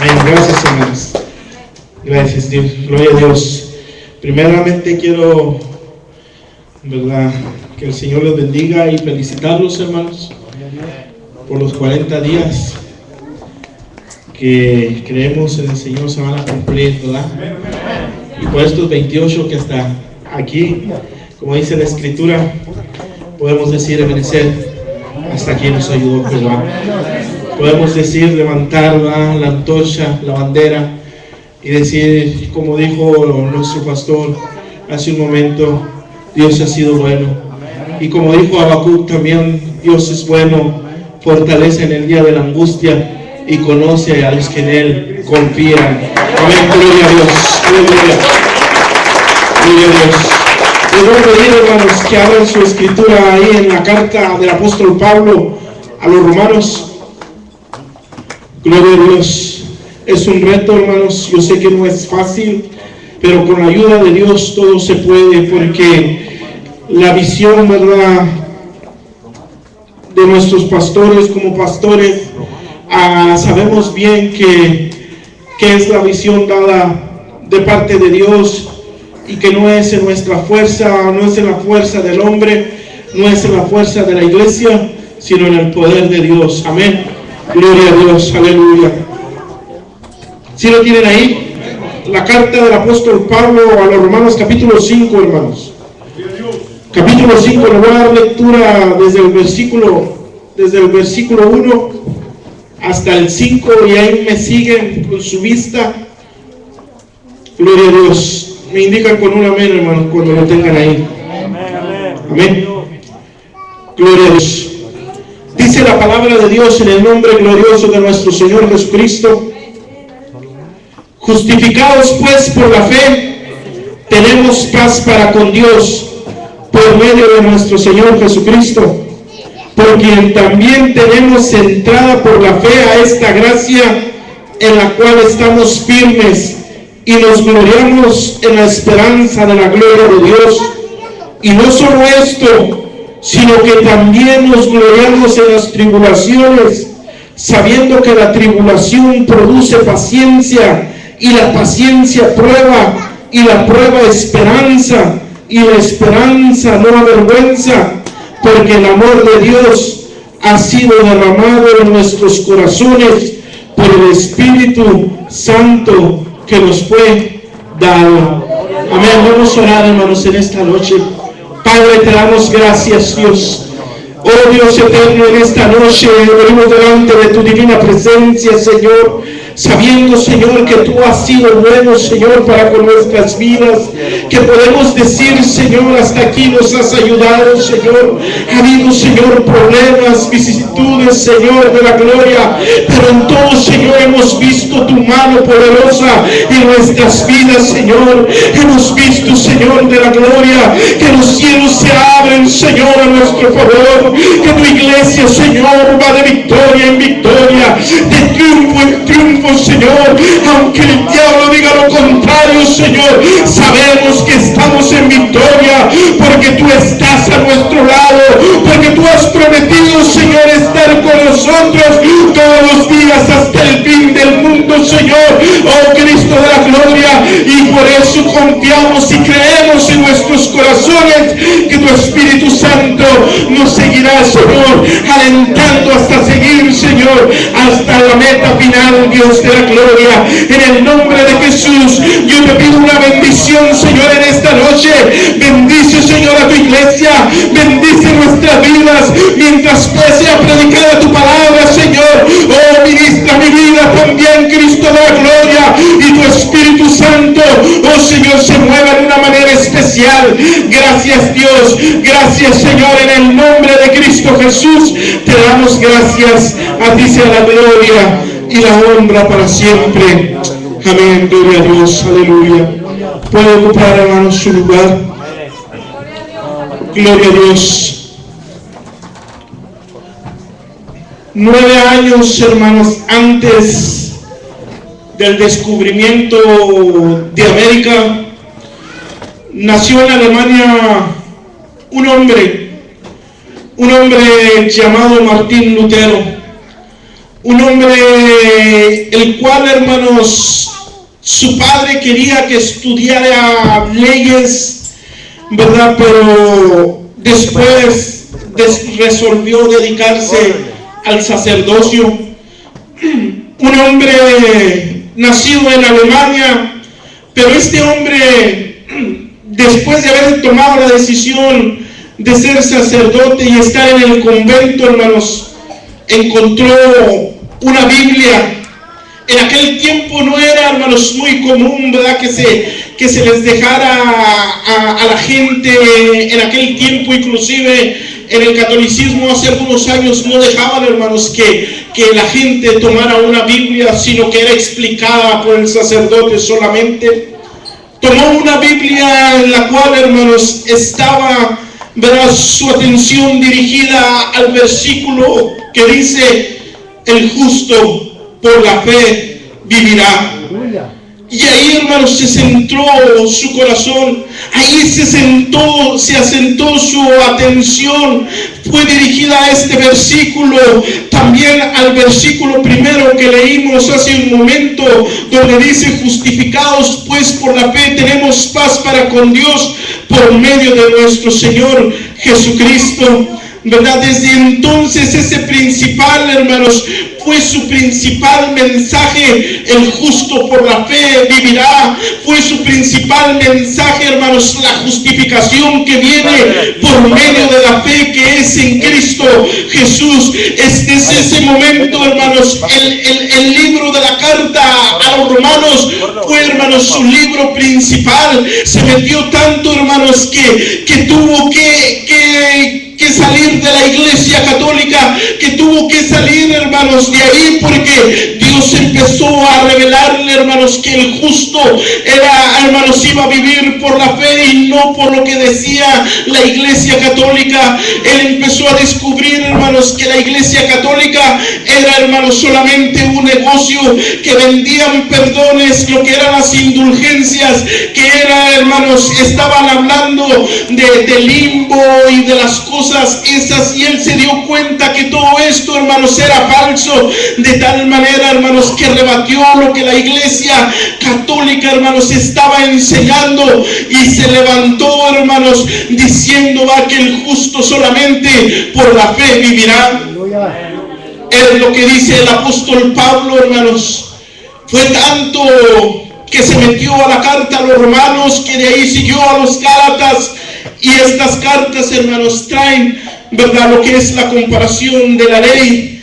Amén. Gracias, hermanos. Gracias, Dios. Gloria a Dios. Primeramente quiero, ¿verdad?, que el Señor les bendiga y felicitarlos, hermanos, por los 40 días que creemos en el Señor se van a cumplir, ¿verdad? Y por estos 28 que hasta aquí, como dice la Escritura, podemos decir, amanecer, hasta aquí nos ayudó Jehová. Podemos decir, levantar, ¿verdad?, la antorcha, la bandera, y decir, como dijo nuestro pastor hace un momento, Dios ha sido bueno. Y como dijo Habacuc también, Dios es bueno, fortalece en el día de la angustia y conoce a los que en Él confían. Amén, gloria a Dios, aleluya, gloria a Dios. Les voy a pedir, hermanos, que abran su escritura ahí en la carta del apóstol Pablo a los romanos. Gloria a Dios. Es un reto, hermanos, yo sé que no es fácil, pero con la ayuda de Dios todo se puede, porque la visión, ¿verdad?, de nuestros pastores como pastores, sabemos bien que es la visión dada de parte de Dios, y que no es en nuestra fuerza, no es en la fuerza del hombre, no es en la fuerza de la iglesia, sino en el poder de Dios. Amén. Gloria a Dios, aleluya. ¿Sí lo tienen ahí? La carta del apóstol Pablo a los Romanos, capítulo 5, hermanos. Capítulo 5, le voy a dar lectura desde el versículo 1 hasta el 5, y ahí me siguen con su vista. Gloria a Dios. Me indican con un amén, hermanos, cuando lo tengan ahí. Amén. Gloria a Dios. Dice la palabra de Dios en el nombre glorioso de nuestro Señor Jesucristo: justificados pues por la fe, tenemos paz para con Dios por medio de nuestro Señor Jesucristo, por quien también tenemos entrada por la fe a esta gracia en la cual estamos firmes y nos gloriamos en la esperanza de la gloria de Dios. Y no solo esto, sino que también nos gloriamos en las tribulaciones, sabiendo que la tribulación produce paciencia, y la paciencia prueba, y la prueba esperanza, y la esperanza no avergüenza, porque el amor de Dios ha sido derramado en nuestros corazones por el Espíritu Santo que nos fue dado. Amén. Vamos a orar, hermanos, en esta noche. Padre, te damos gracias, Dios. Oh Dios eterno, en esta noche venimos delante de tu divina presencia, Señor, sabiendo, Señor, que tú has sido bueno, Señor, para con nuestras vidas, que podemos decir, Señor, hasta aquí nos has ayudado, Señor. Ha habido, Señor, problemas, vicisitudes, Señor, de la gloria, pero en todo, Señor, hemos visto tu mano poderosa en nuestras vidas, Señor. Hemos visto, Señor, de la gloria, que los cielos se abren, Señor, a nuestro favor, que tu iglesia, Señor, va de victoria en victoria, de triunfo en triunfo, Señor. Aunque el diablo diga lo contrario, Señor, sabemos que estamos en victoria, porque tú estás a nuestro lado, porque tú has prometido, Señor, estar con nosotros todos los días hasta el fin del mundo, Señor. Oh Cristo de la gloria, y por eso confiamos y creemos en nuestros corazones que tu Espíritu Santo nos seguirá, Señor, alentando hasta seguir, Señor, hasta la meta final, Dios de la gloria. En el nombre de Jesús, yo te pido una bendición, Señor, en esta noche. Bendice, Señor, a tu iglesia, bendice nuestras vidas, mientras pues sea predicada tu palabra, Señor. Oh, ministra mi vida también, Cristo de la gloria, y tu Espíritu Santo, oh Señor, se mueva de una manera especial. Gracias, Dios, gracias, Señor, en el nombre de Cristo Jesús, te damos gracias. A ti sea la gloria y la honra para siempre. Amén. Gloria a Dios. Aleluya. Puede ocupar, hermanos, su lugar. Gloria a Dios. 9 años, hermanos, antes del descubrimiento de América, nació en Alemania un hombre llamado Martín Lutero. un hombre el cual, hermanos, su padre quería que estudiara leyes, ¿verdad? Pero después resolvió dedicarse al sacerdocio. Un hombre nacido en Alemania, pero este hombre, después de haber tomado la decisión de ser sacerdote y estar en el convento, hermanos, encontró una Biblia. En aquel tiempo no era, hermanos, muy común, ¿verdad?, que se les dejara a la gente. En aquel tiempo, inclusive en el catolicismo hace algunos años, no dejaban, hermanos, que la gente tomara una Biblia, sino que era explicada por el sacerdote solamente. Tomó una Biblia en la cual, hermanos, estaba, ¿verdad?, su atención dirigida al versículo que dice: el justo por la fe vivirá. Y ahí, hermanos, se centró su corazón, ahí se asentó su atención, fue dirigida a este versículo, también al versículo primero que leímos hace un momento, donde dice: justificados pues por la fe tenemos paz para con Dios por medio de nuestro Señor Jesucristo. ¿Verdad? Desde entonces ese principal, hermanos, fue su principal mensaje: el justo por la fe vivirá. Fue su principal mensaje, hermanos, la justificación que viene por medio de la fe que es en Cristo Jesús. Desde ese momento, hermanos, el libro de la carta a los romanos fue, hermanos, su libro principal. Se metió tanto, hermanos, que tuvo que salir de la Iglesia Católica, que tuvo que salir, hermanos, de ahí, porque Dios empezó a revelarle, hermanos, que el justo era, hermanos, iba a vivir por la fe y no por lo que decía la Iglesia Católica. Él empezó a descubrir, hermanos, que la Iglesia Católica era, hermanos, solamente un negocio, que vendían perdones, lo que eran las indulgencias, que era, hermanos, estaban hablando de limbo y de las cosas esas, y él se dio cuenta que todo esto, hermanos, era falso, de tal manera, hermanos, que rebatió lo que la Iglesia Católica, hermanos, estaba enseñando, y se levantó, hermanos, diciendo: va, que el justo solamente por la fe vivirá. Es lo que dice el apóstol Pablo, hermanos. Fue tanto que se metió a la carta a los romanos, que de ahí siguió a los gálatas. Y estas cartas, hermanos, traen, ¿verdad?, lo que es la comparación de la ley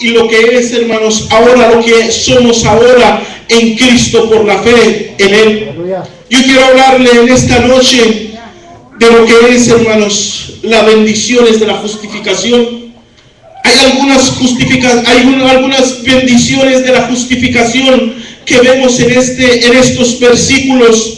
y lo que es, hermanos, ahora lo que somos ahora en Cristo por la fe en Él. Yo quiero hablarle en esta noche de lo que es, hermanos, las bendiciones de la justificación. Hay algunas bendiciones de la justificación que vemos en estos versículos.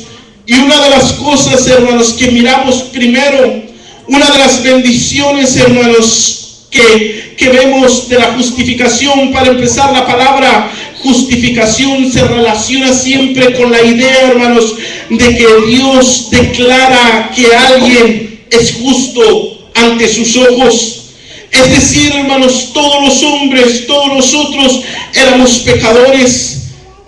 Y una de las cosas, hermanos, que miramos primero, una de las bendiciones, hermanos, que vemos de la justificación, para empezar, la palabra justificación se relaciona siempre con la idea, hermanos, de que Dios declara que alguien es justo ante sus ojos. Es decir, hermanos, todos los hombres, todos nosotros éramos pecadores.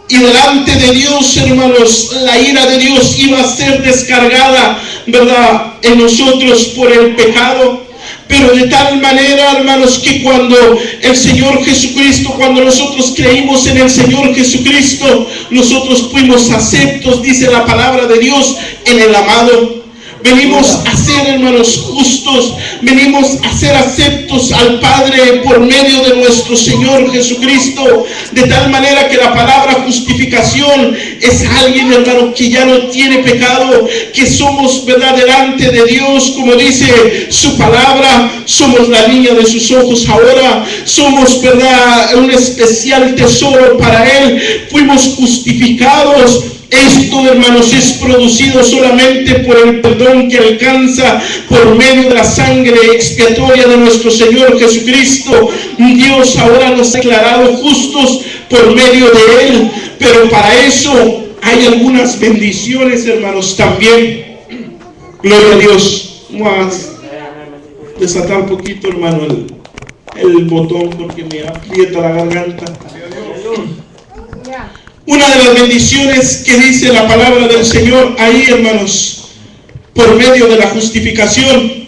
Y delante de Dios, hermanos, la ira de Dios iba a ser descargada, ¿verdad?, en nosotros por el pecado. Pero de tal manera, hermanos, que cuando el Señor Jesucristo, cuando nosotros creímos en el Señor Jesucristo, nosotros fuimos aceptos, dice la palabra de Dios, en el amado. Venimos a ser, hermanos, justos. Venimos a ser aceptos al Padre por medio de nuestro Señor Jesucristo. De tal manera que la palabra justificación es alguien, hermano, que ya no tiene pecado, que somos, ¿verdad?, delante de Dios, como dice su palabra, somos la niña de sus ojos ahora. Somos, ¿verdad?, un especial tesoro para Él. Fuimos justificados. Esto, hermanos, es producido solamente por el perdón que alcanza por medio de la sangre expiatoria de nuestro Señor Jesucristo. Dios ahora nos ha declarado justos por medio de Él, pero para eso hay algunas bendiciones, hermanos, también. Gloria a Dios. Vamos a desatar un poquito, hermano, el botón porque me aprieta la garganta. Una de las bendiciones que dice la palabra del Señor ahí, hermanos, por medio de la justificación,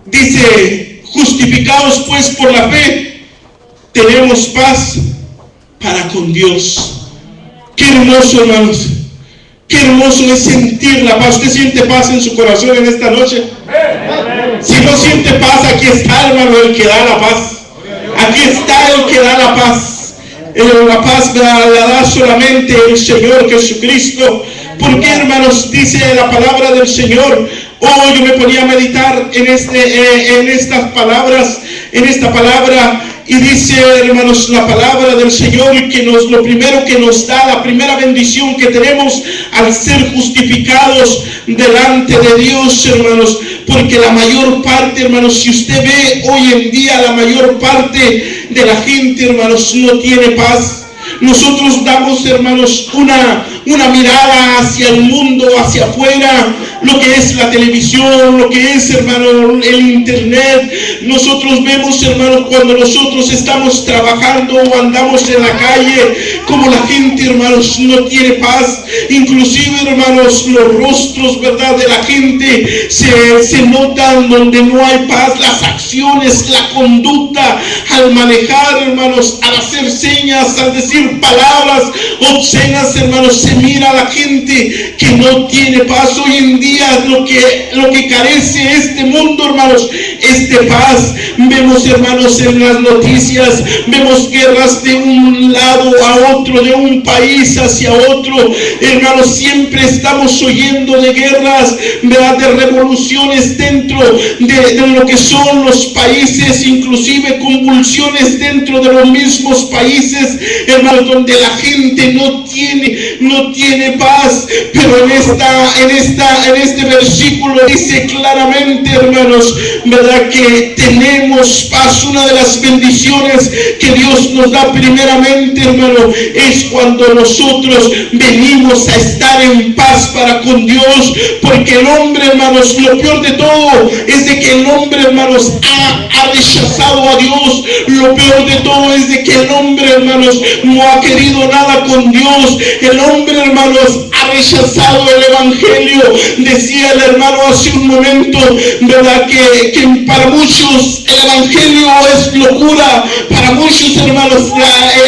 dice: justificados pues por la fe, tenemos paz para con Dios. Qué hermoso, hermanos. Qué hermoso es sentir la paz. ¿Usted siente paz en su corazón en esta noche? Si no siente paz, aquí está, hermano, el que da la paz. Aquí está el que da la paz. La paz la da solamente el Señor Jesucristo. ¿Por qué, hermanos? Dice la palabra del Señor. Oh, yo me ponía a meditar en estas palabras, en esta palabra, y dice, hermanos, la palabra del Señor que lo primero que nos da, la primera bendición que tenemos al ser justificados delante de Dios, hermanos, porque la mayor parte, hermanos, si usted ve hoy en día, la mayor parte de la gente, hermanos, no tiene paz. Nosotros damos, hermanos, una mirada hacia el mundo, hacia afuera, lo que es la televisión, lo que es, hermano, el internet. Nosotros vemos, hermanos, cuando nosotros estamos trabajando o andamos en la calle, como la gente, hermanos, no tiene paz. Inclusive, hermanos, los rostros, ¿verdad?, de la gente se notan donde no hay paz. Las acciones, la conducta al manejar, hermanos, al hacer señas, al decir palabras obscenas, hermanos, se mira a la gente que no tiene paz. Hoy en día lo que carece este mundo, hermanos, es de paz. Vemos, hermanos, en las noticias, vemos guerras de un lado a otro, de un país hacia otro. Hermanos, siempre estamos oyendo de guerras, ¿verdad?, de revoluciones dentro de lo que son los países, inclusive convulsiones dentro de los mismos países, hermanos, donde la gente no tiene paz. Pero en este versículo dice claramente, hermanos, ¿verdad?, que tenemos paz. Una de las bendiciones que Dios nos da primeramente, hermano, es cuando nosotros venimos a estar en paz para con Dios. Porque el hombre, hermanos, lo peor de todo es de que el hombre, hermanos, ha rechazado a Dios. Lo peor de todo es de que el hombre, hermanos, no ha querido nada con Dios. El hombre, hermanos, ha rechazado el evangelio. Decía el hermano hace un momento, ¿verdad?, que para muchos el evangelio es locura. Para muchos, hermanos,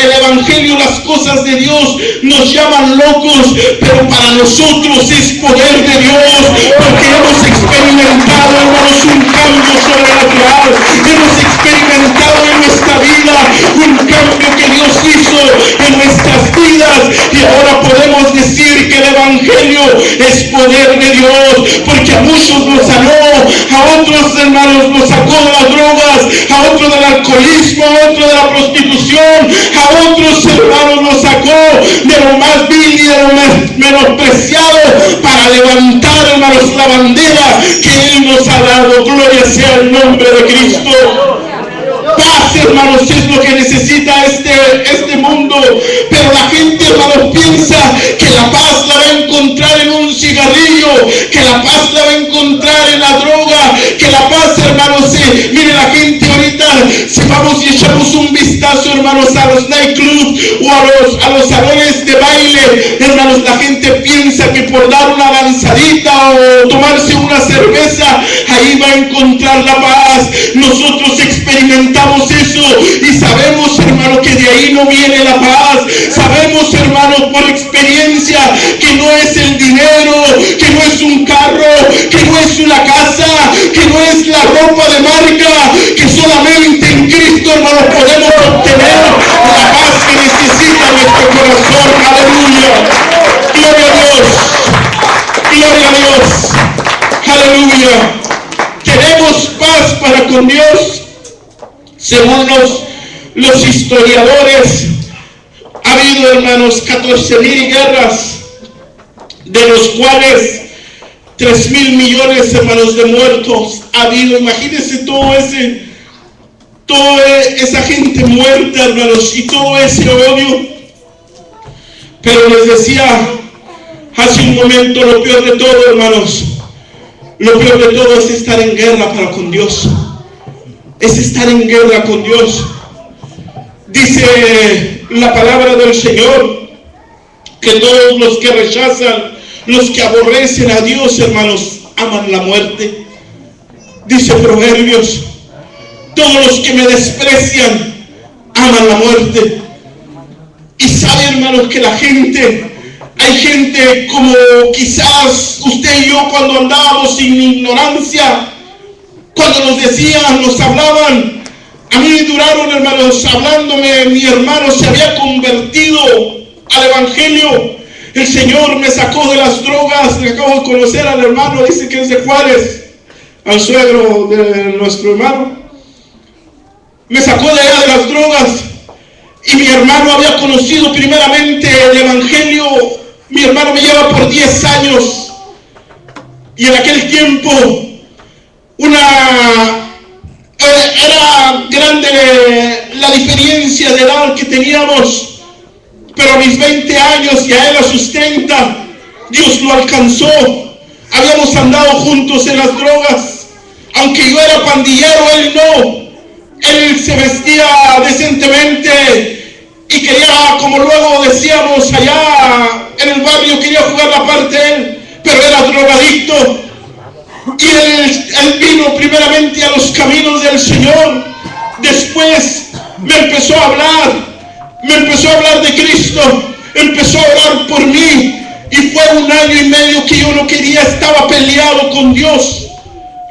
el evangelio, las cosas de Dios nos llaman locos, pero para nosotros es poder de Dios, porque hemos experimentado, hermanos, un cambio sobrenatural. Hemos experimentado en nuestra vida un cambio que Dios hizo en nuestras vidas, y ahora podemos decir que el evangelio es poder de Dios, porque a muchos nos sanó, a otros, hermanos, nos sacó de las drogas, a otros del alcoholismo, a otros de la prostitución, a otros, hermanos, nos sacó de lo más vil y de lo más menospreciado, para levantar, hermanos, la bandera que Él nos ha dado. Gloria sea el nombre de Cristo. Paz, hermanos, es lo que necesita este mundo. Pero la gente, hermanos, piensa que la paz la va a encontrar en un cigarrillo, que la paz la va a encontrar en la droga, que la paz, hermanos, mire, la gente ahorita, si vamos y echamos un vistazo, hermanos, a los nightclubs o a los salones de baile, hermanos, la gente piensa que por dar una danzadita o tomarse una cerveza, ahí va a encontrar la paz. Nosotros experimentamos eso y sabemos, hermano, que de ahí no viene la paz. Sabemos, hermano, por experiencia, que no es el dinero, que no es un carro, que no es una casa, que no es la ropa de marca, que solamente en Cristo, hermano, podemos obtener la paz que necesita nuestro corazón. Aleluya. Gloria a Dios. Gloria a Dios. Aleluya. Tenemos paz para con Dios. Según los historiadores, ha habido, hermanos, 14,000 guerras, de los cuales 3,000 millones, hermanos, de muertos ha habido. Imagínense toda esa gente muerta, hermanos, y todo ese odio. Pero les decía hace un momento, lo peor de todo, hermanos, lo peor de todo es estar en guerra para con Dios. es estar en guerra con Dios. Dice la palabra del Señor que todos los que rechazan, los que aborrecen a Dios, hermanos, aman la muerte. Dice Proverbios, todos los que me desprecian aman la muerte. Y sabe, hermanos, que la gente, hay gente como quizás usted y yo cuando andábamos sin ignorancia, cuando nos decían, nos hablaban. A mí duraron, hermanos, hablándome, mi hermano se había convertido al Evangelio. El Señor me sacó de las drogas. Le acabo de conocer al hermano, dice que es de Juárez, al suegro de nuestro hermano. Me sacó de allá de las drogas. Y mi hermano había conocido primeramente el Evangelio. Mi hermano me lleva por 10 años. Y en aquel tiempo, era grande la diferencia de edad que teníamos, pero a mis 20 años y a él a sus 30, Dios lo alcanzó. Habíamos andado juntos en las drogas, aunque yo era pandillero, él no. Él se vestía decentemente y quería, como luego decíamos allá en el barrio, quería jugar la parte él, pero era drogadicto. Y él vino primeramente a los caminos del Señor. Después me empezó a hablar de Cristo, empezó a orar por mí. Y fue 1 año y medio que yo no quería, estaba peleado con Dios,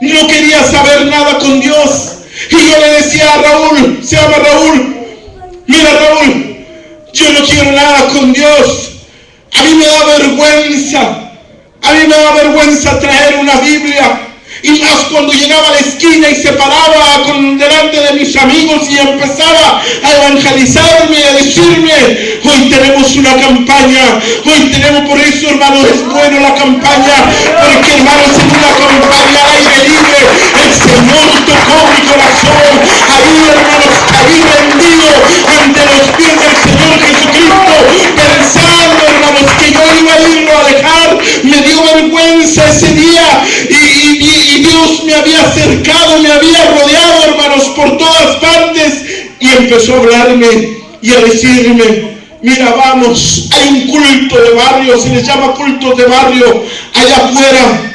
no quería saber nada con Dios. Y yo le decía a Raúl, se llama Raúl, mira Raúl, yo no quiero nada con Dios. A mí me da vergüenza. A mí me da vergüenza traer una Biblia, y más cuando llegaba a la esquina y se paraba delante de mis amigos y empezaba a evangelizarme, a decirme, hoy tenemos una campaña, hoy tenemos, por eso hermanos es bueno la campaña, porque hermanos en una campaña al aire libre, el Señor tocó mi corazón, ahí hermanos caí rendido ante los pies del Señor Jesucristo, pensando hermanos que yo iba a irlo a dejar. Me dio vergüenza ese día y Dios me había acercado, me había rodeado, hermanos, por todas partes, y empezó a hablarme y a decirme, mira, vamos, hay un culto de barrio, se les llama cultos de barrio, allá afuera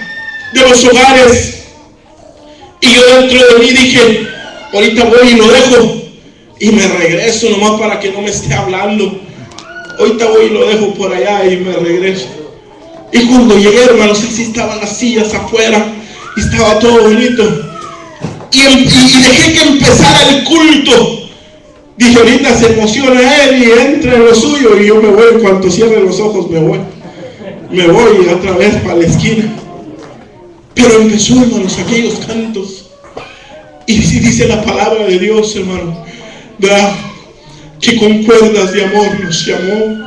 de los hogares. Y yo dentro de mí dije, ahorita voy y lo dejo y me regreso nomás para que no me esté hablando. Ahorita voy y lo dejo por allá y me regreso. Y cuando llegué, hermanos, así estaban las sillas afuera y estaba todo bonito. Y dejé que empezara el culto. Dije, ahorita se emociona él y entra en lo suyo, y yo me voy, en cuanto cierre los ojos me voy otra vez para la esquina. Pero empezó, hermanos, aquellos cantos. Y si dice la palabra de Dios, hermano, ¿verdad?, que con cuerdas de amor nos llamó.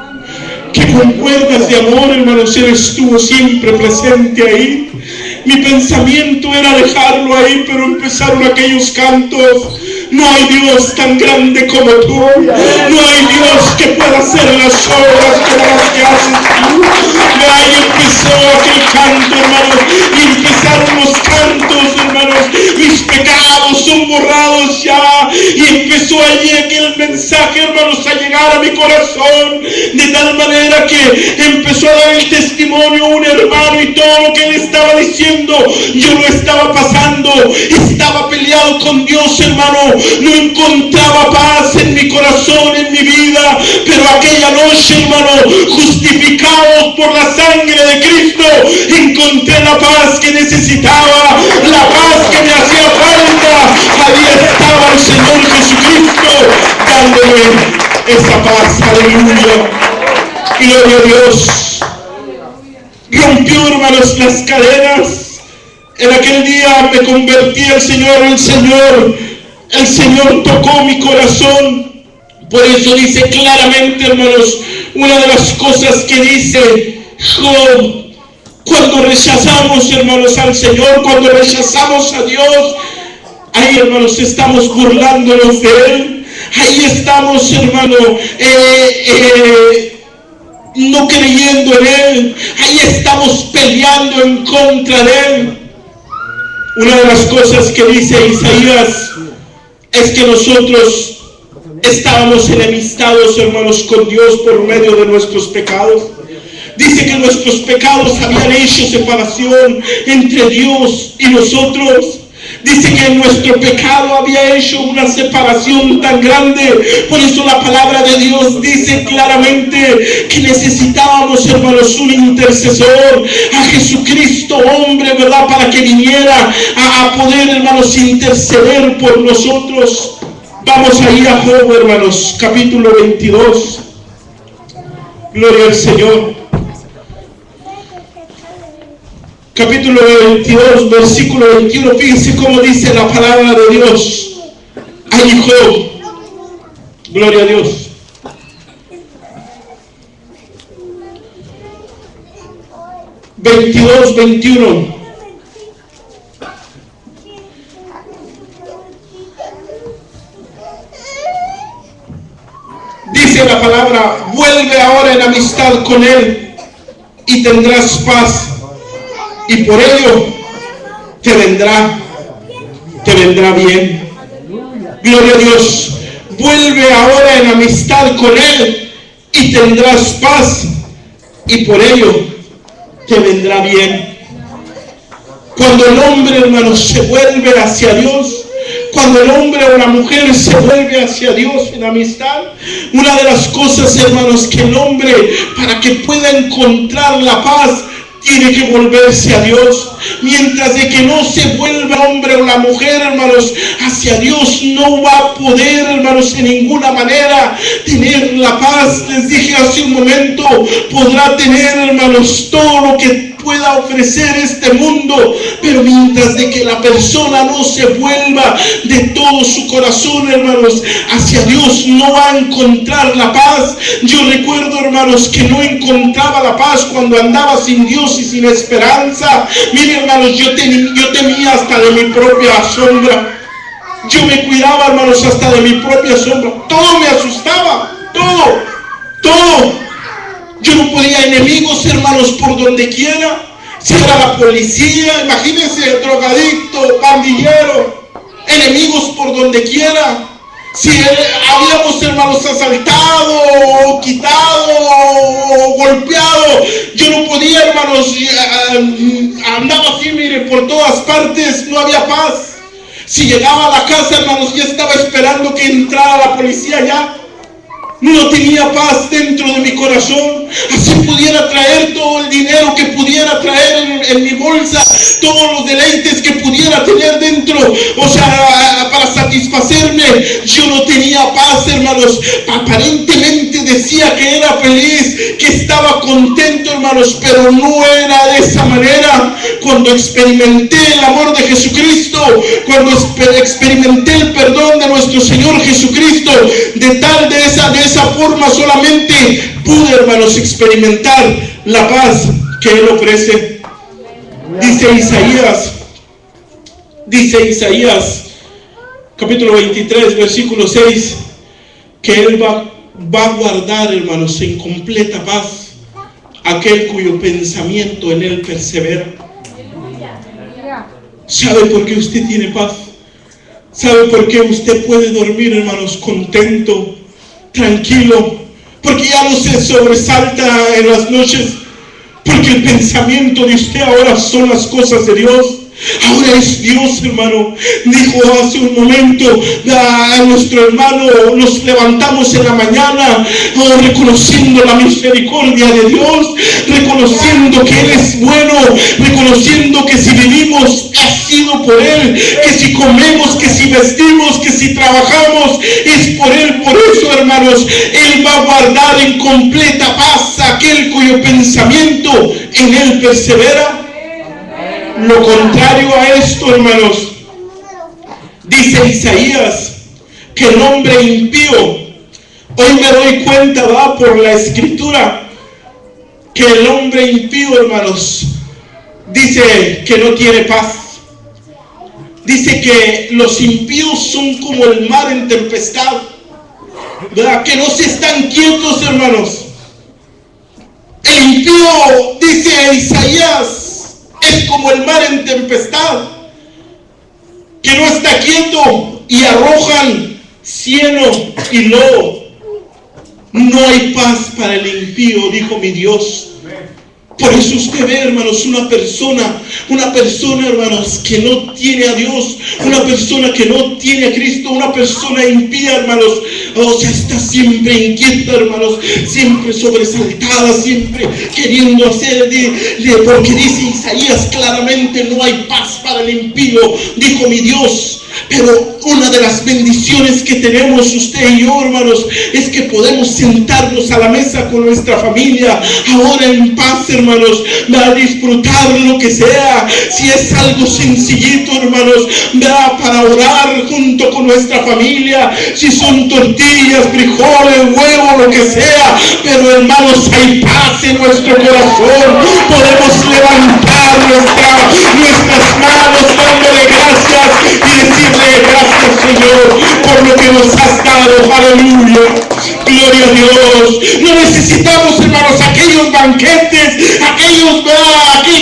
Que con cuerdas de amor, hermanos, Él estuvo siempre presente ahí. Mi pensamiento era dejarlo ahí, pero empezaron aquellos cantos. No hay Dios tan grande como tú. No hay Dios que pueda hacer las obras como las que haces tú. Ahí empezó aquel canto, hermanos, y empezaron los cantos, hermanos. Mis pecados son borrados ya. Y empezó allí aquel mensaje, hermanos, a llegar a mi corazón, de tal manera que empezó a dar el testimonio un hermano, y todo lo que él estaba diciendo, yo lo estaba pasando. Estaba peleado con Dios, hermano. No encontraba paz en mi corazón, en mi vida, pero aquella noche, hermano, justificados por la sangre de Cristo, encontré la paz que necesitaba, la paz que me hacía falta. Ahí estaba el Señor Jesucristo dándome esa paz. Aleluya, gloria a Dios. Rompió, hermanos, las cadenas. En aquel día me convertí al Señor. El Señor tocó mi corazón. Por eso dice claramente, hermanos, una de las cosas que dice Job, cuando rechazamos, hermanos, al Señor, cuando rechazamos a Dios, ahí, hermanos, estamos burlándonos de Él. Ahí estamos, hermano, no creyendo en Él. Ahí estamos peleando en contra de Él. Una de las cosas que dice Isaías es que nosotros estábamos enemistados, hermanos, con Dios por medio de nuestros pecados. Dice que nuestros pecados habían hecho separación entre Dios y nosotros. Dice que nuestro pecado había hecho una separación tan grande. Por eso la palabra de Dios dice claramente que necesitábamos, hermanos, un intercesor, a Jesucristo, hombre, ¿verdad? Para que viniera a poder, hermanos, interceder por nosotros. Vamos ahí a Job, hermanos, capítulo 22. Gloria al Señor. Capítulo 22, versículo 21, fíjense cómo dice la palabra de Dios. Ahí Job, gloria a Dios. Veintidós, 21. Dice la palabra: vuelve ahora en amistad con él y tendrás paz. Y por ello te vendrá bien. Gloria a Dios. Vuelve ahora en amistad con él y tendrás paz. Y por ello te vendrá bien. Cuando el hombre, hermanos, se vuelve hacia Dios, cuando el hombre o la mujer se vuelve hacia Dios en amistad, una de las cosas, hermanos, que el hombre, para que pueda encontrar la paz, tiene que volverse a Dios. Mientras de que no se vuelva el hombre o la mujer, hermanos, hacia Dios, no va a poder, hermanos, en ninguna manera tener la paz. Les dije hace un momento, podrá tener, hermanos, todo lo que pueda ofrecer este mundo, pero mientras de que la persona no se vuelva de todo su corazón, hermanos, hacia Dios, no va a encontrar la paz. Yo recuerdo, hermanos, que no encontraba la paz cuando andaba sin Dios y sin esperanza. Miren, hermanos, yo temía hasta de mi propia sombra. Yo me cuidaba, hermanos, hasta de mi propia sombra. Todo me asustaba, todo. Yo no podía, enemigos, hermanos, por donde quiera. Si era la policía, imagínense, drogadicto, pandillero, enemigos por donde quiera. Si habíamos, hermanos, asaltado, o quitado, o golpeado, yo no podía, hermanos, andaba así, mire, por todas partes, no había paz. Si llegaba a la casa, hermanos, ya estaba esperando que entrara la policía ya. No tenía paz dentro de mi corazón. Así pudiera traer todo el dinero que pudiera traer en mi bolsa, todos los deleites que pudiera tener dentro, o sea, para satisfacerme, yo no tenía paz, hermanos. Aparentemente decía que era feliz, que estaba contento, hermanos, pero no era de esa manera. Cuando experimenté el amor de Jesucristo, cuando experimenté el perdón de nuestro Señor Jesucristo, de esa forma solamente pude, hermanos, experimentar la paz que Él ofrece. Dice Isaías capítulo 23 versículo 6 que Él va a guardar, hermanos, en completa paz aquel cuyo pensamiento en Él persevera. ¿Sabe por qué usted tiene paz? ¿Sabe por qué usted puede dormir, hermanos, contento, tranquilo? Porque ya no se sobresalta en las noches, porque el pensamiento de usted ahora son las cosas de Dios. Ahora es Dios, hermano. Dijo hace un momento a nuestro hermano, nos levantamos en la mañana reconociendo la misericordia de Dios, reconociendo que Él es bueno, reconociendo que si vivimos ha sido por Él, que si comemos, que si vestimos, que si trabajamos es por Él. Por eso, hermanos, Él va a guardar en completa paz a aquel cuyo pensamiento en Él persevera. Lo contrario a esto, hermanos, dice Isaías que el hombre impío, hoy me doy cuenta, va por la escritura, que el hombre impío, hermanos, dice que no tiene paz. Dice que los impíos son como el mar en tempestad, ¿verdad? Que no se están quietos, hermanos. El impío, dice Isaías, es como el mar en tempestad, que no está quieto, y arrojan cieno y lodo. No hay paz para el impío, dijo mi Dios. Por eso usted ve, hermanos, una persona, hermanos, que no tiene a Dios, una persona que no tiene a Cristo, una persona impía, hermanos, o sea, está siempre inquieta, hermanos, siempre sobresaltada, siempre queriendo hacer porque dice Isaías claramente, no hay paz para el impío, dijo mi Dios. Pero una de las bendiciones que tenemos usted y yo, hermanos, es que podemos sentarnos a la mesa con nuestra familia, ahora en paz, hermanos, a disfrutar lo que sea. Si es algo sencillito, hermanos, para orar junto con nuestra familia, si son tortillas, frijoles, huevo, lo que sea, pero hermanos, hay paz en nuestro corazón. Podemos levantar nuestras manos dándole gracias y decirle gracias, Señor, por lo que nos has dado. Aleluya, gloria a Dios. No necesitamos, hermanos, aquellos banquetes, aquel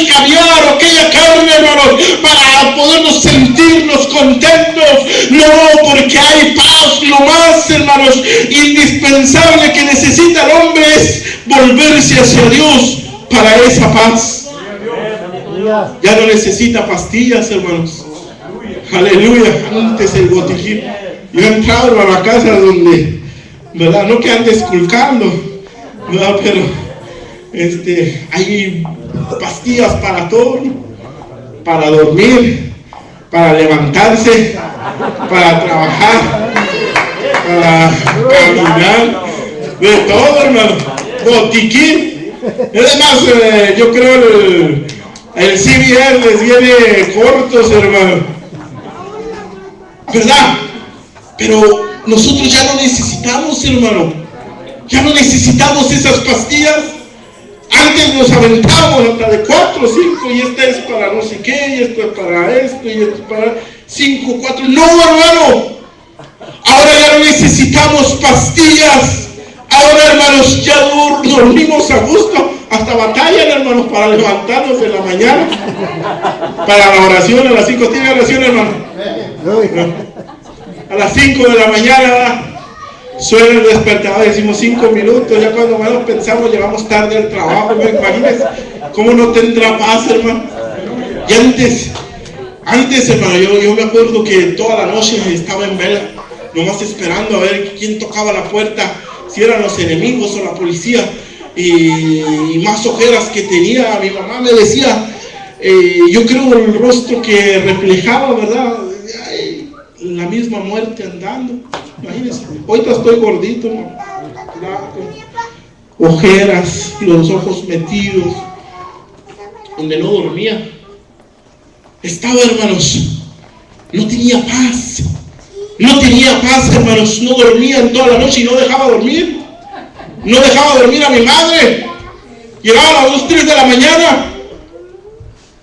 caviar, aquella carne, hermanos, para podernos sentirnos contentos. No, porque hay paz. Lo más, hermanos, indispensable que necesita el hombre es volverse hacia Dios para esa paz. Ya no necesita pastillas, hermanos. Aleluya. Antes el botiquín. Yo he entrado a la casa donde, ¿verdad? No que ande esculcando, ¿verdad? Pero hay pastillas para todo, para dormir, para levantarse, para trabajar, para caminar, de todo, hermano. Botiquín. Además, yo creo el CBR les viene cortos, hermano, ¿verdad? Pero nosotros ya no necesitamos, hermano, ya no necesitamos esas pastillas. Antes nos aventábamos hasta de 4 o 5, y esta es para no sé qué, y esto es para esto, y esto es para 5, 4. No, hermano, ahora ya no necesitamos pastillas. Ahora, hermanos, ya dormimos a gusto. Hasta batallan, hermanos, para levantarnos en la mañana. Para la oración a las 5. ¿Tiene oración, hermano? A las 5 de la mañana suena el despertador. Decimos 5 minutos. Ya cuando menos pensamos, llegamos tarde al trabajo. Imagínense cómo no tendrá paz, hermano. Y antes, hermano, yo me acuerdo que toda la noche estaba en vela, nomás esperando a ver quién tocaba la puerta, si eran los enemigos o la policía. Y más ojeras que tenía, mi mamá me decía, yo creo el rostro que reflejaba, ¿verdad? Ay, la misma muerte andando. Imagínense, ahorita estoy gordito, ¿no? Ojeras, los ojos metidos, donde no dormía. Estaba, hermanos, no tenía paz. No tenía paz, hermanos, no dormía en toda la noche y no dejaba dormir. No dejaba dormir a mi madre. Llegaba a las 2, 3 de la mañana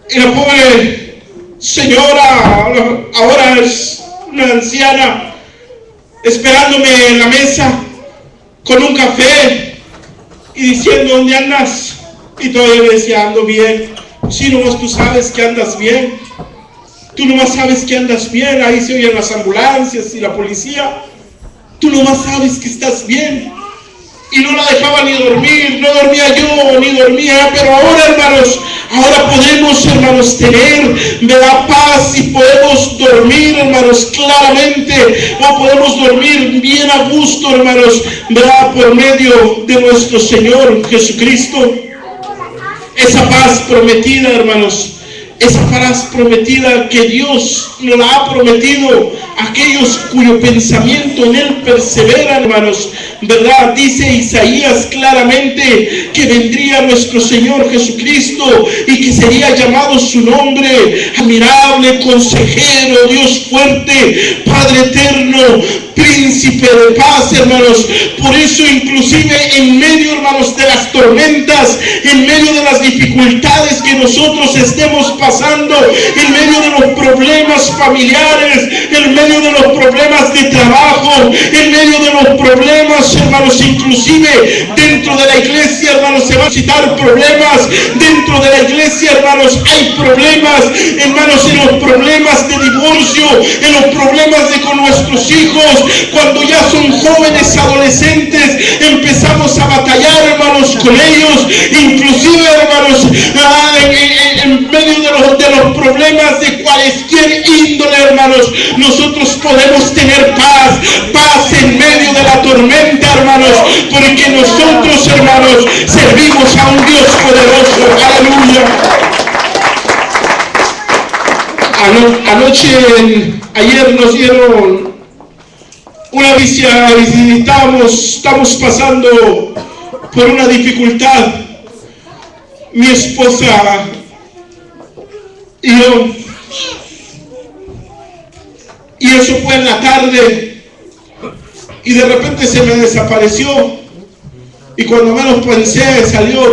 y la pobre señora, ahora es una anciana, esperándome en la mesa con un café y diciendo, ¿dónde andas? Y todavía me decía, ando bien. Sí, nomás tú sabes que andas bien. Tú nomás sabes que andas bien. Ahí se oyen las ambulancias y la policía. Tú nomás sabes que estás bien. Y no la dejaba ni dormir, no dormía yo, ni dormía. Pero ahora, hermanos, ahora podemos, hermanos, tener, ¿verdad?, paz, y podemos dormir, hermanos, claramente. O podemos dormir bien a gusto, hermanos, ¿verdad?, por medio de nuestro Señor Jesucristo. Esa paz prometida, hermanos, esa paz prometida que Dios nos la ha prometido a aquellos cuyo pensamiento en Él perseveran, hermanos, ¿verdad? Dice Isaías claramente que vendría nuestro Señor Jesucristo y que sería llamado su nombre, admirable, consejero, Dios fuerte, Padre eterno, príncipe de paz, hermanos. Por eso, inclusive en medio, hermanos, de las tormentas, en medio de las dificultades que nosotros estemos pasando, en medio de los problemas familiares, en medio de los problemas de trabajo, en medio de los problemas hermanos, inclusive dentro de la iglesia, hermanos, se van a citar problemas. Dentro de la iglesia, hermanos, hay problemas, hermanos, en los problemas de divorcio, en los problemas con nuestros hijos. Cuando ya son jóvenes, adolescentes, empezamos a batallar, hermanos, con ellos. Inclusive, hermanos, en medio de los problemas de cualquier índole, hermanos, nosotros podemos tener paz en medio de la tormenta, hermanos, porque nosotros, hermanos, servimos a un Dios poderoso. Aleluya. Ayer nos dieron una visita. Estamos pasando por una dificultad, mi esposa y yo, y eso fue en la tarde, y de repente se me desapareció, y cuando menos pensé salió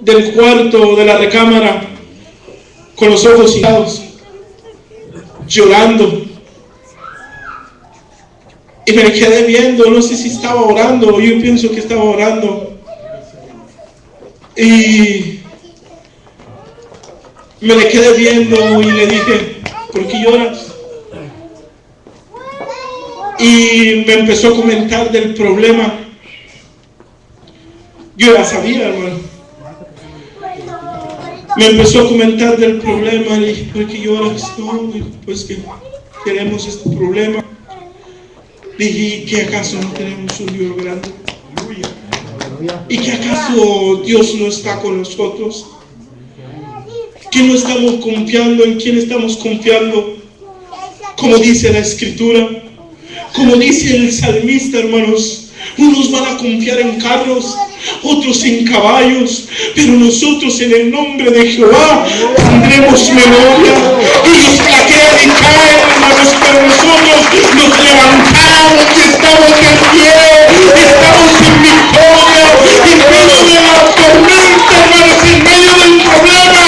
del cuarto, de la recámara, con los ojos hinchados, llorando. Y me quedé viendo, no sé si estaba orando, yo pienso que estaba orando. Y me le quedé viendo y le dije, ¿por qué lloras? Y me empezó a comentar del problema. Yo ya sabía, hermano. Me empezó a comentar del problema. Le dije, ¿por qué lloras? No, pues que tenemos este problema. Dije, ¿que acaso no tenemos un Dios grande? ¿Y que acaso Dios no está con nosotros? ¿Que no estamos confiando? ¿En quién estamos confiando? Como dice la Escritura, como dice el salmista, hermanos, unos van a confiar en carros, otros en caballos, pero nosotros en el nombre de Jehová tendremos memoria. Ellos flaquean y caen, hermanos, pero nosotros nos levantamos y estamos en pie, estamos en victoria. En medio de la tormenta, hermanos, en medio del problema,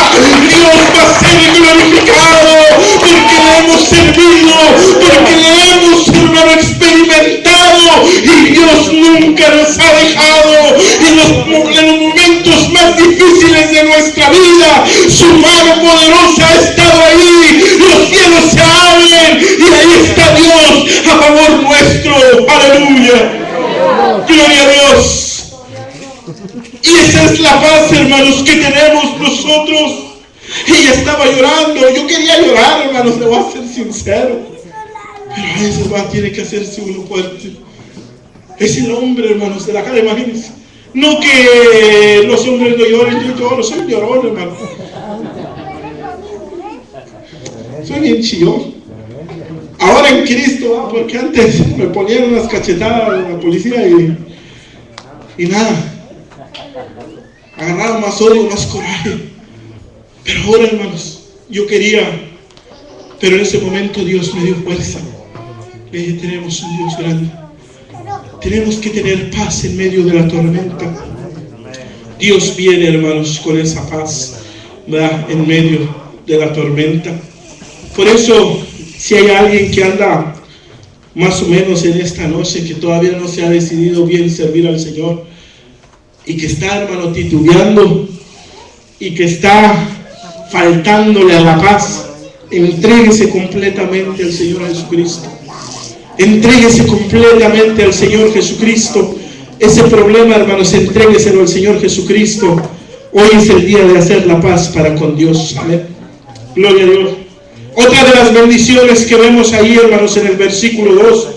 Dios va a ser glorificado, porque le hemos servido, porque le hemos, hermano, experimentado, y Dios nunca nos ha dejado. En los momentos más difíciles de nuestra vida, su mano poderosa ha estado ahí. Los cielos se abren y ahí está Dios a favor nuestro. Aleluya. Gloria a Dios. Y esa es la paz, hermanos, que tenemos nosotros. Ella estaba llorando. Yo quería llorar, hermanos, le voy a ser sincero. Pero a veces tiene que hacerse uno fuerte. Es el hombre, hermanos, de la cara, imagínense. No que los hombres no lloren, yo lloro, soy llorón, hermano. Soy bien chillón. Ahora en Cristo, porque antes me ponían unas cachetadas la policía y nada. Agarraba más odio, más coraje. Pero ahora, hermanos, yo quería, pero en ese momento Dios me dio fuerza. Le dije, tenemos un Dios grande. Tenemos que tener paz en medio de la tormenta. Dios viene, hermanos, con esa paz, ¿verdad?, en medio de la tormenta. Por eso, si hay alguien que anda más o menos en esta noche, que todavía no se ha decidido bien servir al Señor, y que está, hermano, titubeando, y que está faltándole a la paz, entréguese completamente al Señor Jesucristo. Entréguese completamente al Señor Jesucristo. Ese problema, hermanos, entrégueselo al Señor Jesucristo. Hoy es el día de hacer la paz para con Dios. Amén. Gloria a Dios. Otra de las bendiciones que vemos ahí, hermanos, en el versículo 2.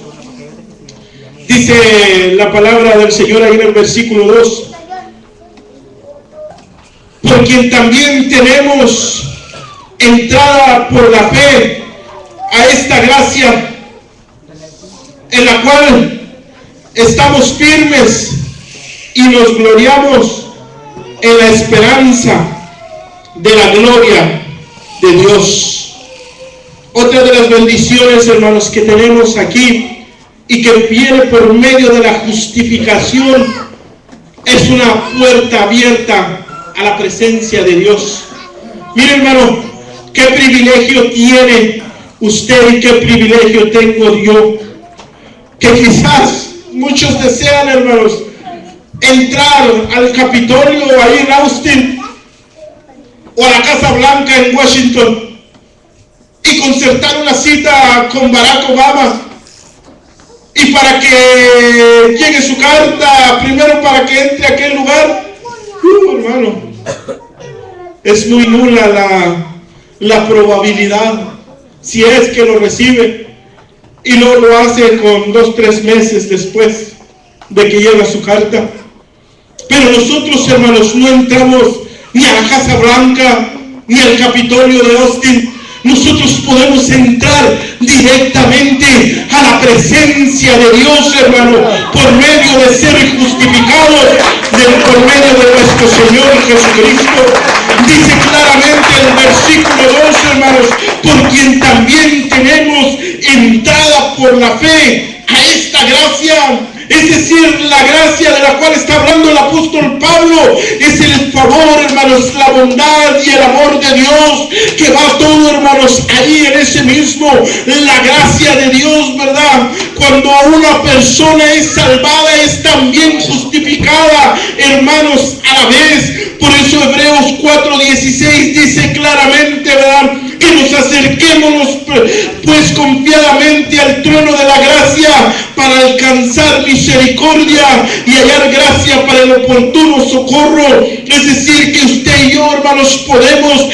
Dice la palabra del Señor ahí en el versículo 2. Por quien también tenemos entrada por la fe a esta gracia, en la cual estamos firmes y nos gloriamos en la esperanza de la gloria de Dios. Otra de las bendiciones, hermanos, que tenemos aquí y que viene por medio de la justificación es una puerta abierta a la presencia de Dios. Mire, hermano, qué privilegio tiene usted y qué privilegio tengo yo, que quizás muchos desean, hermanos, entrar al Capitolio ahí en Austin o a la Casa Blanca en Washington y concertar una cita con Barack Obama, y para que llegue su carta, primero para que entre a aquel lugar, hermano, es muy nula la probabilidad, si es que lo recibe, y luego lo hace con 2-3 meses después de que llega su carta. Pero nosotros, hermanos, no entramos ni a la Casa Blanca ni al Capitolio de Austin. Nosotros podemos entrar directamente a la presencia de Dios, hermano, por medio de ser justificados por medio de nuestro Señor Jesucristo. Dice claramente el versículo 2, hermanos, por quien también tenemos entrada por la fe a esta gracia. Es decir, la gracia de la cual está hablando el apóstol Pablo es el favor, hermanos, la bondad y el amor de Dios, que va todo, hermanos, ahí en ese mismo, la gracia de Dios, ¿verdad? Cuando una persona es salvada, es también justificada, hermanos, a la vez. Por eso Hebreos 4:16 dice claramente, ¿verdad?, que nos acerquémonos pues confiadamente al trono de la gracia para alcanzar misericordia y hallar gracia para el oportuno socorro. Es decir, que usted y yo, hermanos, podemos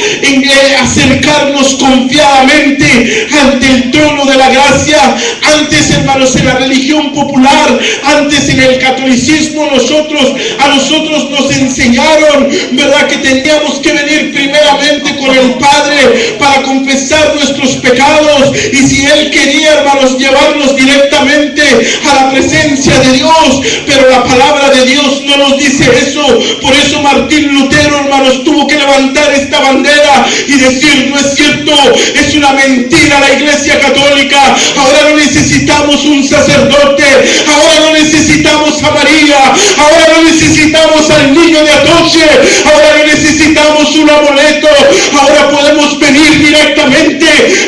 acercarnos confiadamente ante el trono de la gracia. Antes, hermanos, en la religión popular, antes en el catolicismo, a nosotros nos enseñaron, ¿verdad?, que teníamos que venir primeramente con el Padre para confesar nuestros pecados, y si Él quería, hermanos, llevarnos directamente a la presencia de Dios. Pero la palabra de Dios no nos dice eso. Por eso Martín Lutero, hermanos, tuvo que levantar esta bandera y decir: no es cierto, es una mentira la Iglesia Católica. Ahora no necesitamos un sacerdote, ahora no necesitamos a María, ahora no necesitamos al niño de Atoche, ahora no necesitamos un amuleto, ahora podemos venir directamente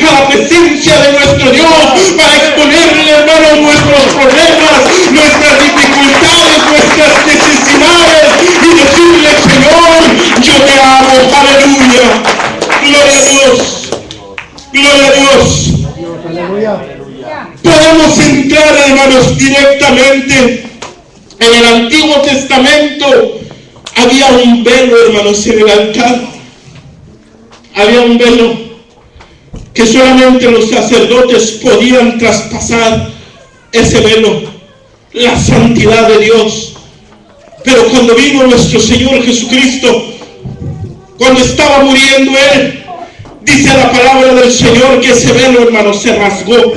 a la presencia de nuestro Dios para exponerle, hermanos, nuestros problemas, nuestras dificultades, nuestras necesidades, y decirle: Señor, yo te amo. Aleluya. Gloria a Dios. Gloria a Dios. Podemos entrar, hermanos, directamente. En el Antiguo Testamento había un velo, hermanos, en el altar. Había un velo que solamente los sacerdotes podían traspasar ese velo, la santidad de Dios. Pero cuando vino nuestro Señor Jesucristo, cuando estaba muriendo Él, dice la palabra del Señor que ese velo, hermanos, se rasgó,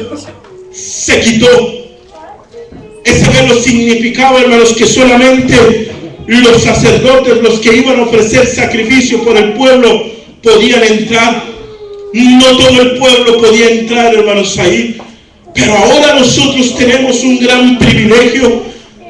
se quitó. Ese velo significaba, hermanos, que solamente los sacerdotes, los que iban a ofrecer sacrificio por el pueblo, podían entrar. No todo el pueblo podía entrar, hermanos, ahí. Pero ahora nosotros tenemos un gran privilegio.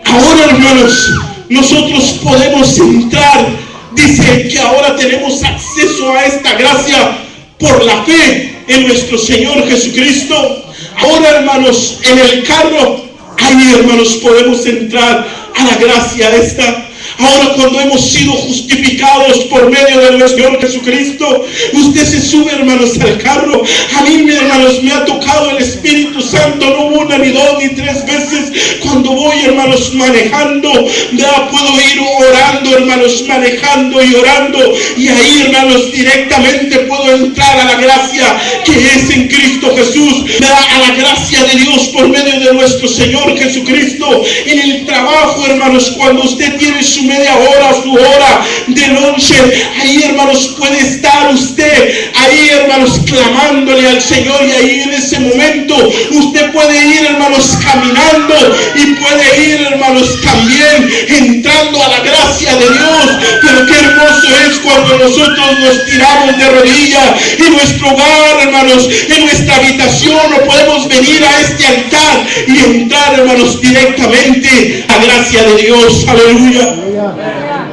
Ahora, hermanos, nosotros podemos entrar. Dice que ahora tenemos acceso a esta gracia por la fe en nuestro Señor Jesucristo. Ahora, hermanos, en el carro, ahí, hermanos, podemos entrar a la gracia esta. Ahora, cuando hemos sido justificados por medio de nuestro Señor Jesucristo, usted se sube, hermanos, al carro. A mí, hermanos, me ha tocado el Espíritu Santo, no una, ni dos, ni tres veces. Cuando voy, hermanos, manejando, ya puedo ir orando, hermanos, manejando y orando. Y ahí, hermanos, directamente puedo entrar a la gracia que es en Cristo Jesús. A la gracia de Dios por medio de nuestro Señor Jesucristo. En el trabajo, hermanos, cuando usted tiene su media hora, su hora de noche, ahí, hermanos, puede estar usted ahí, hermanos, clamándole al Señor, y ahí en ese momento usted puede ir, hermanos, caminando, y puede ir, hermanos, también entrando a la gracia de Dios. Pero qué hermoso es cuando nosotros nos tiramos de rodillas en nuestro hogar, hermanos, en nuestra habitación, o podemos venir a este altar y entrar, hermanos, directamente a la gracia de Dios. Aleluya.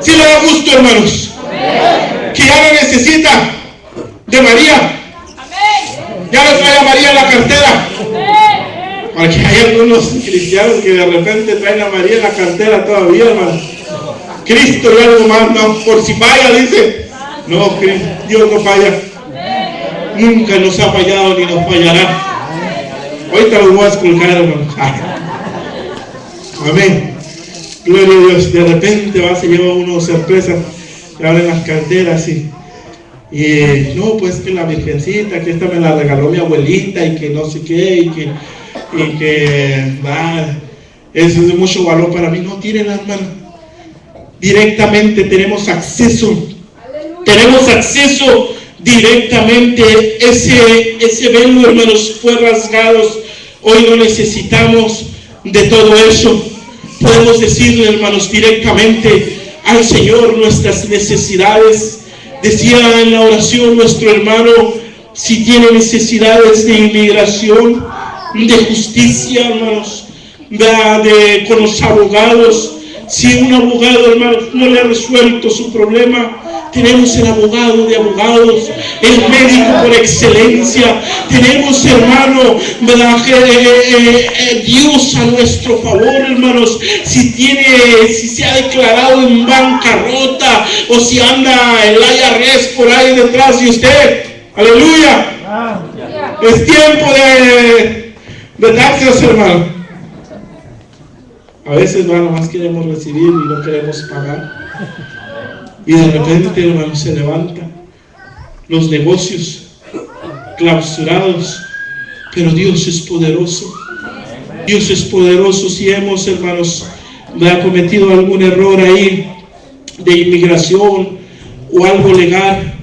Si le da gusto, hermanos, que ya no necesita de María, Ya no trae a María en la cartera. Porque hay algunos cristianos que de repente traen a María en la cartera todavía, hermano. Cristo y algo más, no, por si falla, dice. No, Dios no falla. Nunca nos ha fallado ni nos fallará. Ahorita los voy a esculcar, hermano. Amén. Gloria a Dios. De repente se lleva uno sorpresa. Le abren las carteras y no, pues que la virgencita, que esta me la regaló mi abuelita y que no sé qué, y que eso es de mucho valor para mí. No, tírenla, hermano. Directamente tenemos acceso. Tenemos acceso directamente. Ese velo, hermanos, fue rasgado. Hoy no necesitamos de todo eso. Podemos decirle, hermanos, directamente al Señor nuestras necesidades. Decía en la oración nuestro hermano, si tiene necesidades de inmigración, de justicia, hermanos, con los abogados. Si un abogado, hermanos, no le ha resuelto su problema, tenemos el abogado de abogados, el médico por excelencia. Tenemos, hermano, Dios a nuestro favor, hermanos. Si se ha declarado en bancarrota, o si anda el IRS por ahí detrás de usted, aleluya, es tiempo de taxes, hermano. A veces, hermano, más queremos recibir y no queremos pagar. Y de repente, hermano, se levantan los negocios clausurados. Pero Dios es poderoso. Dios es poderoso. Si hemos, hermanos, cometido algún error ahí de inmigración o algo legal,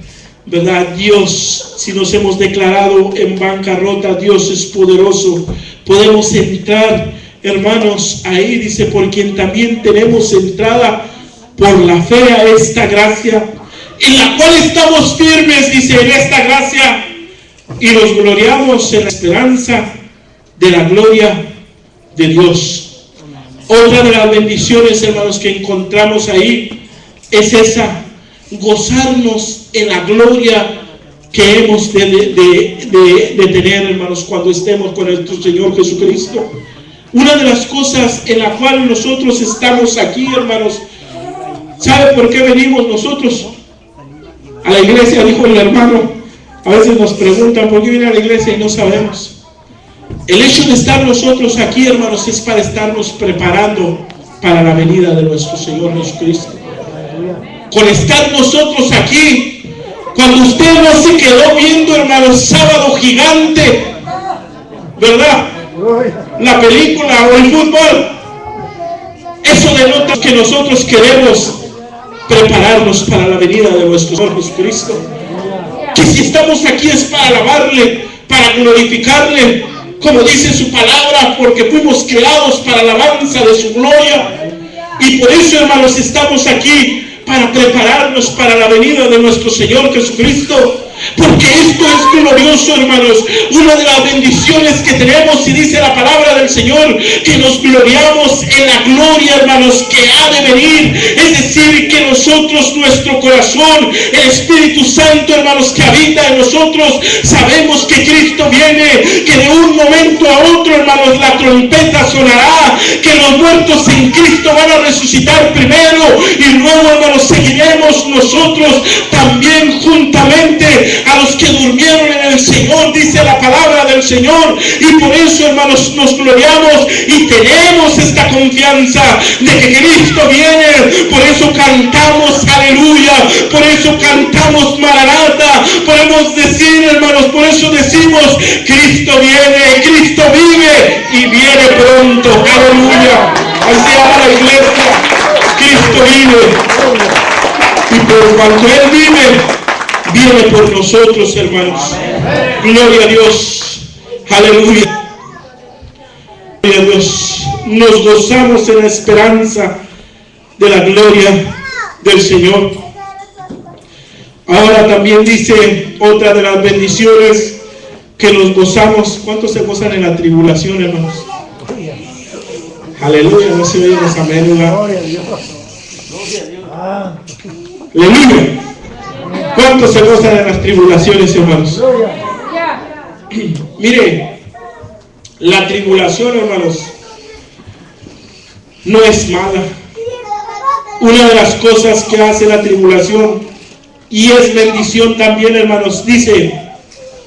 ¿verdad? Dios, si nos hemos declarado en bancarrota, Dios es poderoso. Podemos entrar, hermanos, ahí dice, por quien también tenemos entrada por la fe a esta gracia, en la cual estamos firmes, dice, en esta gracia, y nos gloriamos en la esperanza de la gloria de Dios. Otra de las bendiciones, hermanos, que encontramos ahí es esa, gozarnos en la gloria que hemos de tener, hermanos, cuando estemos con nuestro Señor Jesucristo. Una de las cosas en la cual nosotros estamos aquí, hermanos, ¿sabe por qué venimos nosotros a la iglesia? Dijo el hermano. A veces nos preguntan por qué viene a la iglesia y no sabemos. El hecho de estar nosotros aquí, hermanos, es para estarnos preparando para la venida de nuestro Señor Jesucristo. Con estar nosotros aquí, cuando usted no se quedó viendo, hermanos, Sábado Gigante, ¿verdad? La película o el fútbol, eso denota que nosotros queremos prepararnos para la venida de nuestro Señor Jesucristo. Que si estamos aquí es para alabarle, para glorificarle, como dice su palabra, porque fuimos creados para la alabanza de su gloria. Y por eso, hermanos, estamos aquí para prepararnos para la venida de nuestro Señor Jesucristo. Porque esto es glorioso, hermanos. Una de las bendiciones que tenemos, y dice la palabra del Señor, que nos gloriamos en la gloria, hermanos, que ha de venir. Es decir, que nosotros, nuestro corazón, el Espíritu Santo, hermanos, que habita en nosotros, sabemos que Cristo viene, que de un momento a otro, hermanos, la trompeta sonará, que los muertos en Cristo van a resucitar primero, y luego, hermanos, seguiremos nosotros también juntamente a los que durmieron en el Señor, dice la palabra del Señor. Y por eso, hermanos, nos gloriamos y tenemos esta confianza de que Cristo viene. Por eso cantamos aleluya, por eso cantamos Maranata. Podemos decir, hermanos, por eso decimos, Cristo viene, Cristo vive y viene pronto, aleluya. Así habla la iglesia, Cristo vive, y por cuanto Él viene por nosotros, hermanos. Gloria a Dios, aleluya. Gloria a Dios. Nos gozamos en la esperanza de la gloria del Señor. Ahora también dice otra de las bendiciones, que nos gozamos. ¿Cuántos se gozan en la tribulación, hermanos? Aleluya, no se oyen los amén, ¿verdad? Aleluya. ¿Cuántos se gozan en las tribulaciones, hermanos? Mire, la tribulación, hermanos, no es mala. Una de las cosas que hace la tribulación, y es bendición también, hermanos, dice,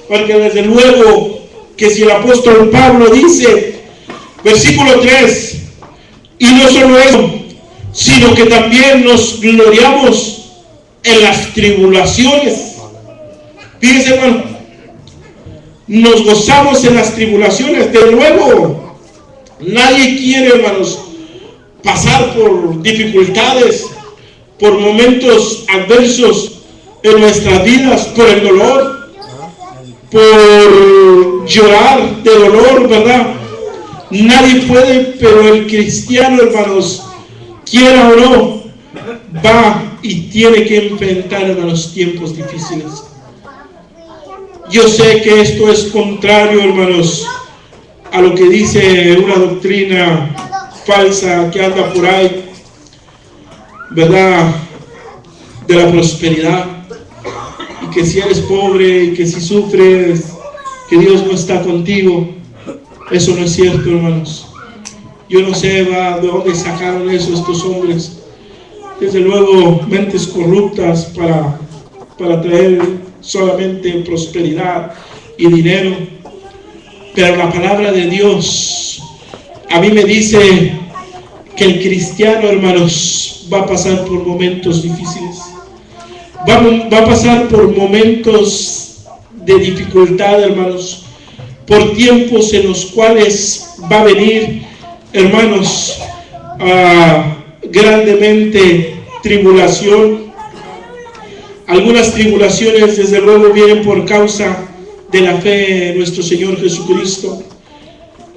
porque desde luego que si el apóstol Pablo dice, versículo 3, y no solo eso, sino que también nos gloriamos en las tribulaciones. Fíjense, hermano, nos gozamos en las tribulaciones. De luego, nadie quiere, hermanos, pasar por dificultades, por momentos adversos en nuestras vidas, por el dolor, por llorar de dolor, ¿verdad? Nadie puede, pero el cristiano, hermanos, quiera o no, va y tiene que enfrentar, hermanos, tiempos difíciles. Yo sé que esto es contrario, hermanos, a lo que dice una doctrina falsa que anda por ahí, ¿verdad? De la prosperidad, y que si eres pobre, y que si sufres, que Dios no está contigo. Eso no es cierto, hermanos. Yo no sé de dónde sacaron eso estos hombres. Desde luego, mentes corruptas para traer solamente prosperidad y dinero. Pero la palabra de Dios a mí me dice que el cristiano, hermanos, va a pasar por momentos difíciles. Va a pasar por momentos de dificultad, hermanos, por tiempos en los cuales va a venir, hermanos, grandemente tribulación. Algunas tribulaciones, desde luego, vienen por causa de la fe en nuestro Señor Jesucristo.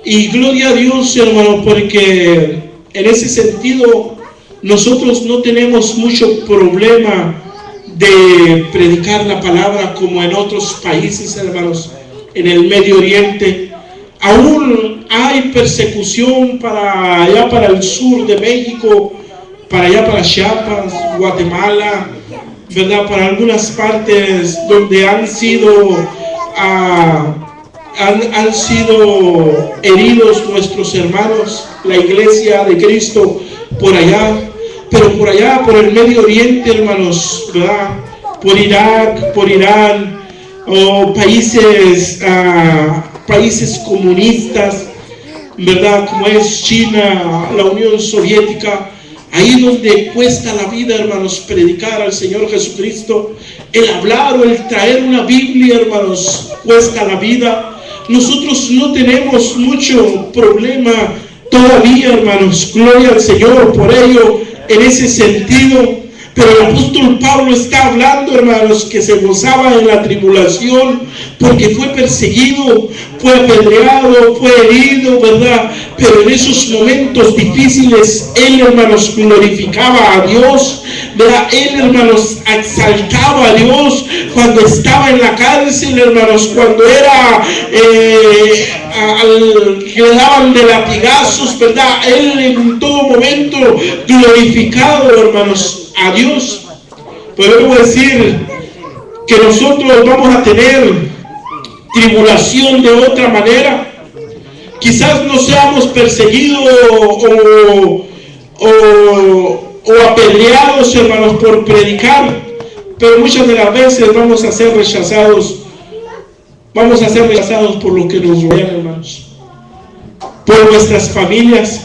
Y gloria a Dios, hermano, porque en ese sentido nosotros no tenemos mucho problema de predicar la palabra como en otros países, hermanos, en el Medio Oriente. Aún hay persecución para allá, para el sur de México, para allá, para Chiapas, Guatemala, ¿verdad? Para algunas partes donde han sido heridos nuestros hermanos, la iglesia de Cristo, por allá. Pero por allá, por el Medio Oriente, hermanos, ¿verdad? Por Irak, por Irán, o países comunistas, ¿verdad? Como es China, la Unión Soviética, ahí donde cuesta la vida, hermanos, predicar al Señor Jesucristo, el hablar o el traer una Biblia, hermanos, cuesta la vida. Nosotros no tenemos mucho problema todavía, hermanos, gloria al Señor por ello, en ese sentido. Pero el apóstol Pablo está hablando, hermanos, que se gozaba en la tribulación porque fue perseguido, fue apedreado, fue herido, ¿verdad? Pero en esos momentos difíciles, él, hermanos, glorificaba a Dios, ¿verdad? Él, hermanos, exaltaba a Dios cuando estaba en la cárcel, hermanos, cuando era que le daban de latigazos, ¿verdad? Él en todo momento glorificado, hermanos, a Dios. Podemos decir que nosotros vamos a tener tribulación de otra manera. Quizás no seamos perseguidos o apedreados, hermanos, por predicar, pero muchas de las veces vamos a ser rechazados. Vamos a ser rechazados por lo que nos rodea, hermanos, por nuestras familias,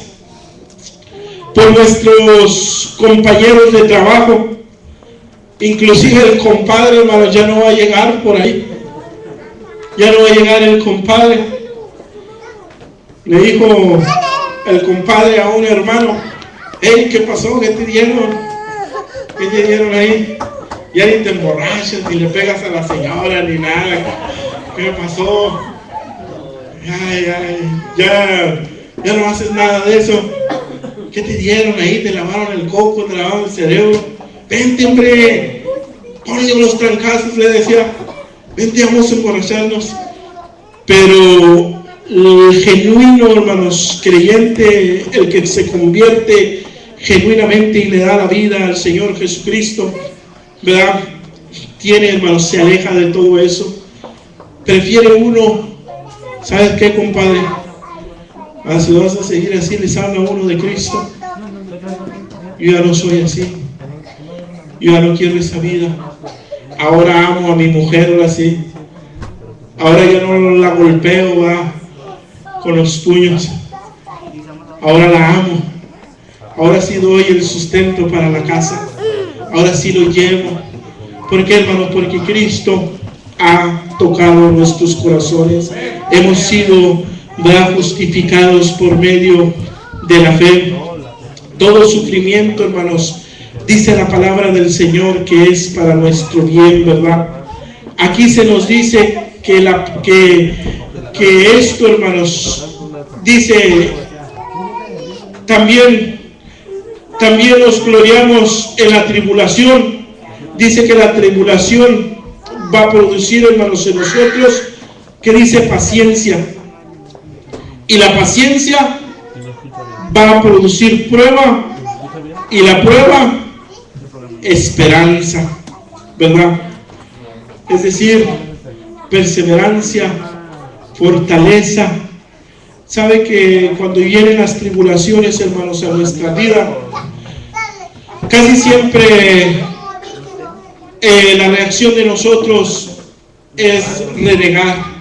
por nuestros compañeros de trabajo. Inclusive el compadre, hermano, ya no va a llegar por ahí. Ya no va a llegar el compadre. Le dijo el compadre a un hermano: hey, ¿qué pasó? ¿Qué te dieron? ¿Qué te dieron ahí? Ya ni te emborrachas, ni le pegas a la señora, ni nada. ¿Qué pasó? Ya no haces nada de eso. ¿Qué te dieron ahí? ¿Te lavaron el coco? ¿Te lavaron el cerebro? Vente, hombre, ponle unos trancazos, le decía. Vente, vamos a emborracharnos. Pero el genuino, hermanos, creyente, el que se convierte genuinamente y le da la vida al Señor Jesucristo, ¿verdad? Tiene, hermanos, se aleja de todo eso. Prefiere uno ¿Sabes qué, compadre? Si vas a seguir así, les habla uno de Cristo. Yo ya no soy así. Yo ya no quiero esa vida. Ahora amo a mi mujer, ahora sí. Ahora ya no la golpeo, va, con los puños. Ahora la amo. Ahora sí doy el sustento para la casa. Ahora sí lo llevo. ¿Por qué, hermano? Porque Cristo ha tocado nuestros corazones. Hemos sido justificados por medio de la fe. Todo sufrimiento, hermanos, dice la palabra del Señor que es para nuestro bien, ¿verdad? Aquí se nos dice que esto, hermanos, dice también nos gloriamos en la tribulación. Dice que la tribulación va a producir, hermanos, en nosotros, que dice paciencia. Y la paciencia va a producir prueba, y la prueba, esperanza, ¿verdad? Es decir, perseverancia, fortaleza. Sabe que cuando vienen las tribulaciones, hermanos, a nuestra vida, casi siempre la reacción de nosotros es renegar.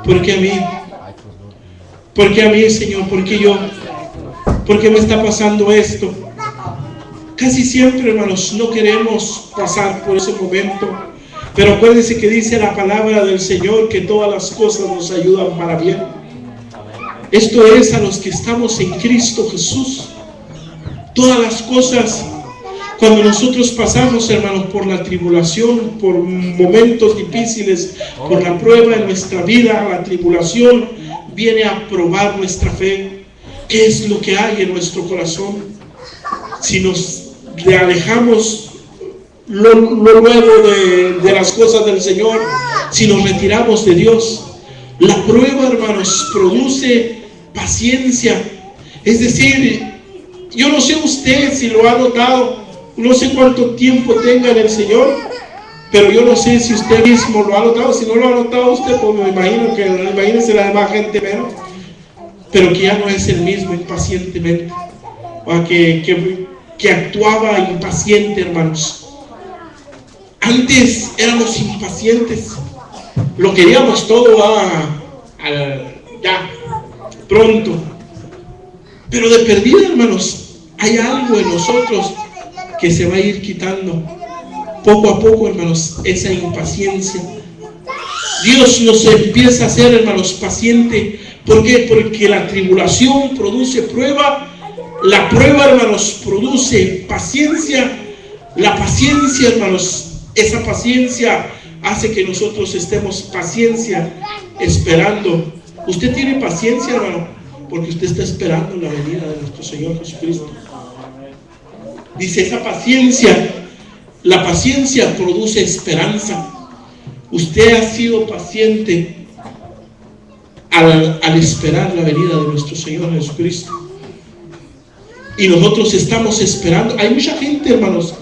¿Por qué a mí? ¿Por qué a mí, Señor? ¿Por qué yo? ¿Por qué me está pasando esto? Casi siempre, hermanos, no queremos pasar por ese momento. Pero acuérdense que dice la palabra del Señor que todas las cosas nos ayudan para bien. Esto es a los que estamos en Cristo Jesús. Todas las cosas, cuando nosotros pasamos, hermanos, por la tribulación, por momentos difíciles, por la prueba en nuestra vida, la tribulación viene a probar nuestra fe. ¿Qué es lo que hay en nuestro corazón? Si nos alejamos luego de las cosas del Señor, si nos retiramos de Dios, la prueba, hermanos, produce paciencia. Es decir, yo no sé usted si lo ha notado, no sé cuánto tiempo tenga en el Señor, pero yo no sé si usted mismo lo ha notado. Si no lo ha notado usted, pues me imagino que, imagínense la demás gente menos, pero que ya no es el mismo impacientemente, o que actuaba impaciente, hermanos. Antes éramos impacientes, lo queríamos todo ya, pronto. Pero de perdida, hermanos, hay algo en nosotros que se va a ir quitando poco a poco, hermanos, esa impaciencia. Dios nos empieza a hacer, hermanos, paciente. ¿Por qué? Porque la tribulación produce prueba. La prueba, hermanos, produce paciencia. La paciencia, hermanos, esa paciencia hace que nosotros estemos paciencia, esperando. Usted tiene paciencia, hermano, porque usted está esperando la venida de nuestro Señor Jesucristo. Dice esa paciencia, la paciencia produce esperanza. Usted ha sido paciente al esperar la venida de nuestro Señor Jesucristo. Y nosotros estamos esperando. Hay mucha gente, hermanos,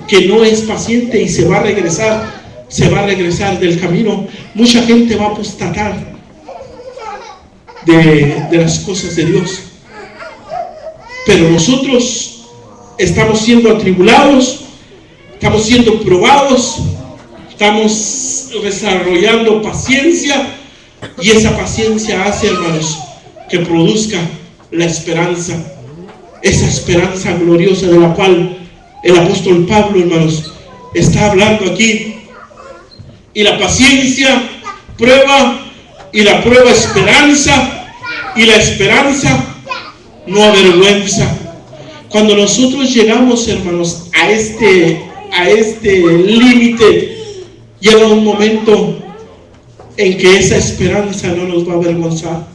que no es paciente y se va a regresar del camino. Mucha gente va a apostatar de las cosas de Dios. Pero nosotros estamos siendo atribulados, estamos siendo probados, estamos desarrollando paciencia, y esa paciencia hace, hermanos, que produzca la esperanza, esa esperanza gloriosa de la cual el apóstol Pablo, hermanos, está hablando aquí. Y la paciencia prueba, y la prueba esperanza, y la esperanza no avergüenza. Cuando nosotros llegamos, hermanos, a este límite, llega un momento en que esa esperanza no nos va a avergonzar.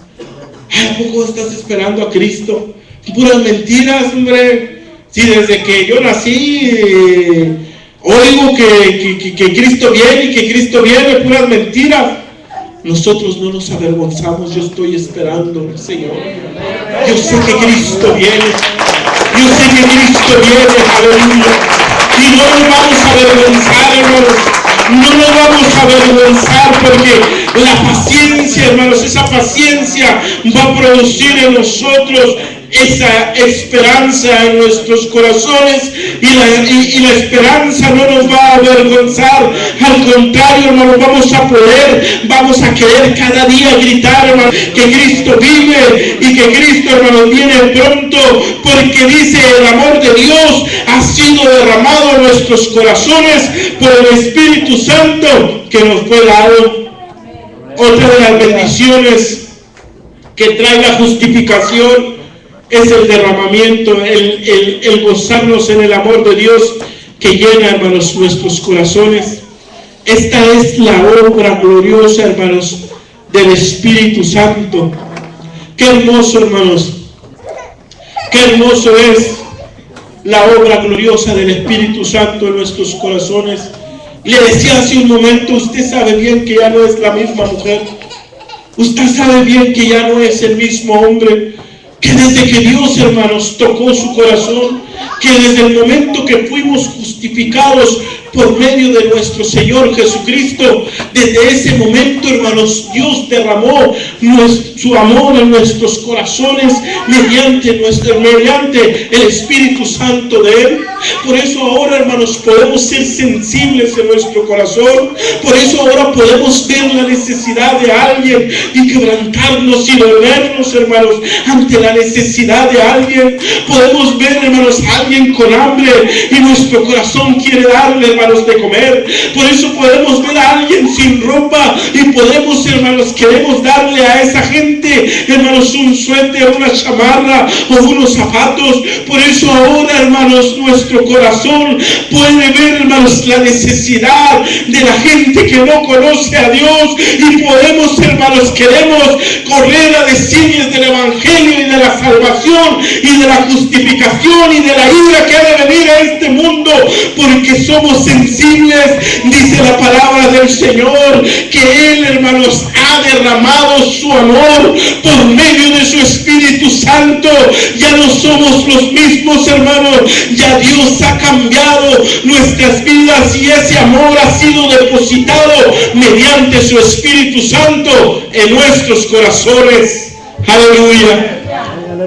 ¿A poco estás esperando a Cristo? Puras mentiras, hombre. Si desde que yo nací oigo que Cristo viene y que Cristo viene, puras mentiras. Nosotros no nos avergonzamos. Yo estoy esperando al Señor. Yo sé que Cristo viene. Yo sé que Cristo viene, aleluya. Y no nos vamos a avergonzar, hermanos. No nos vamos a avergonzar, porque La paciencia, hermanos, esa paciencia va a producir en nosotros esa esperanza en nuestros corazones, y la esperanza no nos va a avergonzar. Al contrario, hermanos, vamos a querer cada día gritar, hermanos, que Cristo vive y que Cristo, hermanos, viene pronto, porque dice: el amor de Dios ha sido derramado en nuestros corazones por el Espíritu Santo que nos fue dado. Otra de las bendiciones que trae la justificación es el derramamiento, el gozarnos en el amor de Dios que llena, hermanos, nuestros corazones. Esta es la obra gloriosa, hermanos, del Espíritu Santo. Qué hermoso, hermanos, qué hermoso es la obra gloriosa del Espíritu Santo en nuestros corazones. Le decía hace un momento, usted sabe bien que ya no es la misma mujer. Usted sabe bien que ya no es el mismo hombre. Que desde que Dios, hermanos, tocó su corazón, que desde el momento que fuimos justificados por medio de nuestro Señor Jesucristo, desde ese momento, hermanos, Dios derramó su amor en nuestros corazones mediante el Espíritu Santo de Él. Por eso ahora, hermanos, podemos ser sensibles en nuestro corazón. Por eso ahora podemos ver la necesidad de alguien y quebrantarnos y dolernos, hermanos, ante la necesidad de alguien. Podemos ver, hermanos, a alguien con hambre y nuestro corazón quiere darle, hermanos, de comer. Por eso podemos ver a alguien sin ropa y podemos, hermanos, queremos darle a esa gente, hermanos, un suéter, una chamarra o unos zapatos. Por eso ahora, hermanos, nuestro corazón puede ver, hermanos, la necesidad de la gente que no conoce a Dios, y podemos, hermanos, queremos correr a decirles del Evangelio y de la salvación y de la justificación y de la ira que ha de venir a este mundo, porque somos sensibles. Dice la palabra del Señor que Él, hermanos, ha derramado su amor por medio de su Espíritu Santo. Ya no somos los mismos, hermanos, ya Dios ha cambiado nuestras vidas y ese amor ha sido depositado mediante su Espíritu Santo en nuestros corazones. Aleluya.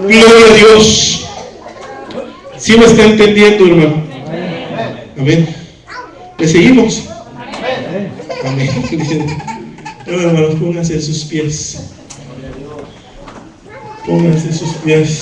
Gloria a Dios. ¿Sí me está entendiendo, hermano? Amén. ¿Le seguimos? Amén. Hermanos, pónganse sus pies. Pónganse sus pies.